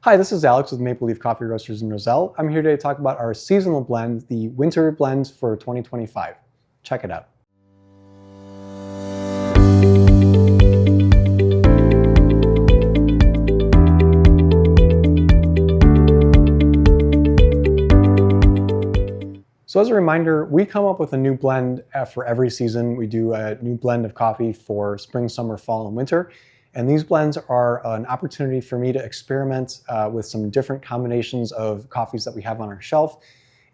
Hi, this is Alex with Maple Leaf Coffee Roasters in Roselle. I'm here today to talk about our seasonal blend, the winter blend for 2025. Check it out. So as a reminder, we come up with a new blend for every season. We do a new blend of coffee for spring, summer, fall, and winter. And these blends are an opportunity for me to experiment with some different combinations of coffees that we have on our shelf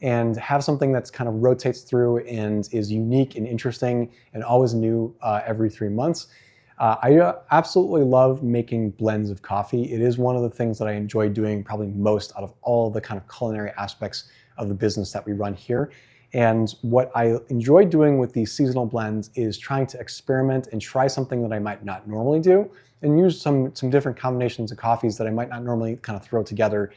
and have something that's kind of rotates through and is unique and interesting and always new every 3 months. I absolutely love making blends of coffee. It is one of the things that I enjoy doing probably most out of all the kind of culinary aspects of the business that we run here. And what I enjoy doing with these seasonal blends is trying to experiment and try something that I might not normally do and use some different combinations of coffees that I might not normally kind of throw together.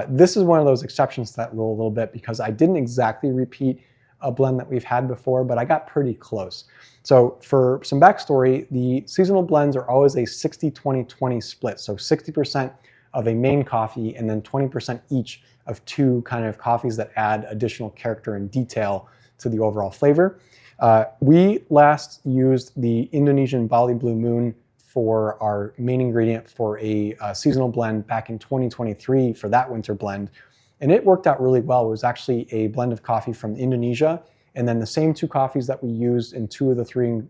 This is one of those exceptions to that rule a little bit because I didn't exactly repeat a blend that we've had before, but I got pretty close. So for some backstory, the seasonal blends are always a 60-20-20 split. So 60% of a main coffee and then 20% each of two kind of coffees that add additional character and detail to the overall flavor. We last used the Indonesian Bali Blue Moon for our main ingredient for a seasonal blend back in 2023 for that winter blend. And it worked out really well. It was actually a blend of coffee from Indonesia, and then the same two coffees that we used in two of the three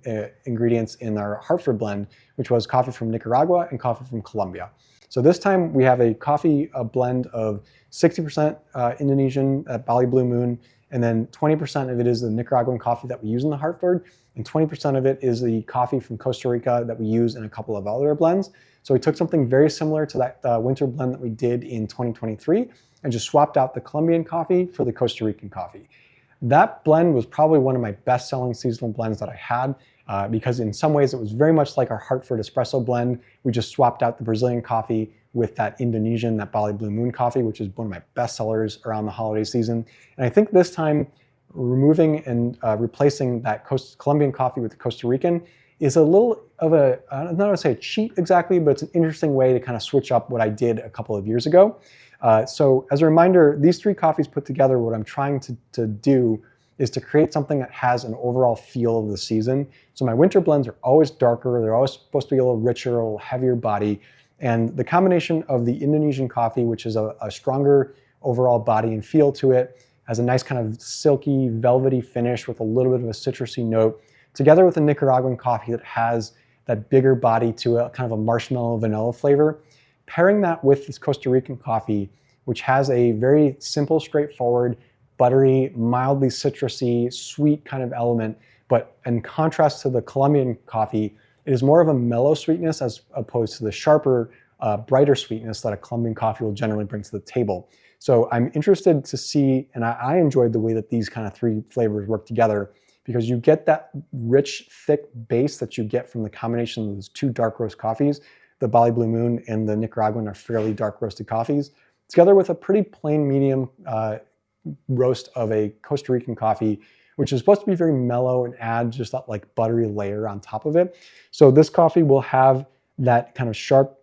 ingredients in our Hartford blend, which was coffee from Nicaragua and coffee from Colombia. So this time we have a coffee blend of 60% Indonesian Bali Blue Moon, and then 20% of it is the Nicaraguan coffee that we use in the Hartford, and 20% of it is the coffee from Costa Rica that we use in a couple of other blends. So we took something very similar to that winter blend that we did in 2023 and just swapped out the Colombian coffee for the Costa Rican coffee. That blend was probably one of my best-selling seasonal blends that I had because in some ways it was very much like our Hartford espresso blend. We just swapped out the Brazilian coffee with that Indonesian, that Bali Blue Moon coffee, which is one of my best sellers around the holiday season. And I think this time removing and replacing that Colombian coffee with the Costa Rican is a little of a, I don't want to say a cheat exactly, but it's an interesting way to kind of switch up what I did a couple of years ago. So as a reminder, these three coffees put together, what I'm trying to do is to create something that has an overall feel of the season. So my winter blends are always darker. They're always supposed to be a little richer, a little heavier body. And the combination of the Indonesian coffee, which is a stronger overall body and feel to it, has a nice kind of silky, velvety finish with a little bit of a citrusy note, together with the Nicaraguan coffee that has that bigger body to it, kind of a marshmallow vanilla flavor. Pairing that with this Costa Rican coffee, which has a very simple, straightforward, buttery, mildly citrusy, sweet kind of element, but in contrast to the Colombian coffee, it is more of a mellow sweetness as opposed to the sharper, brighter sweetness that a Colombian coffee will generally bring to the table. So I'm interested to see, and I enjoyed the way that these kind of three flavors work together because you get that rich, thick base that you get from the combination of those two dark roast coffees. The Bali Blue Moon and the Nicaraguan are fairly dark roasted coffees, together with a pretty plain medium roast of a Costa Rican coffee, which is supposed to be very mellow and add just that like buttery layer on top of it. So this coffee will have that kind of sharp,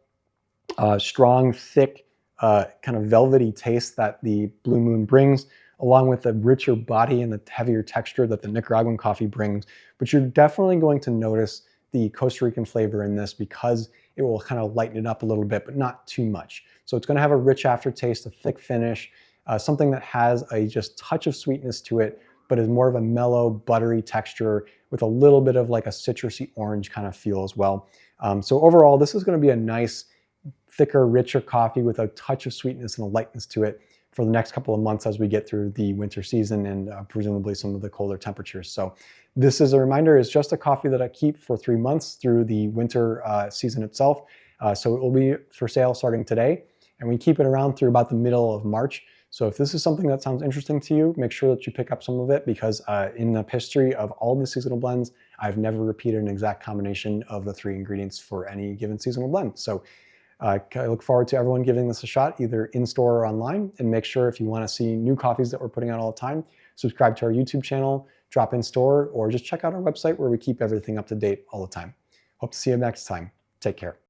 strong, thick, kind of velvety taste that the Blue Moon brings, along with the richer body and the heavier texture that the Nicaraguan coffee brings. But you're definitely going to notice the Costa Rican flavor in this because it will kind of lighten it up a little bit, but not too much. So it's going to have a rich aftertaste, a thick finish, something that has a just touch of sweetness to it, but is more of a mellow, buttery texture with a little bit of like a citrusy orange kind of feel as well. So overall, this is going to be a nice, thicker, richer coffee with a touch of sweetness and a lightness to it for the next couple of months as we get through the winter season and presumably some of the colder temperatures. So this, is a reminder, is just a coffee that I keep for 3 months through the winter season itself. So it will be for sale starting today, and we keep it around through about the middle of March. So if this is something that sounds interesting to you, make sure that you pick up some of it because in the history of all the seasonal blends, I've never repeated an exact combination of the three ingredients for any given seasonal blend. So I look forward to everyone giving this a shot, either in-store or online, and make sure if you want to see new coffees that we're putting out all the time, subscribe to our YouTube channel, drop in store, or just check out our website where we keep everything up to date all the time. Hope to see you next time. Take care.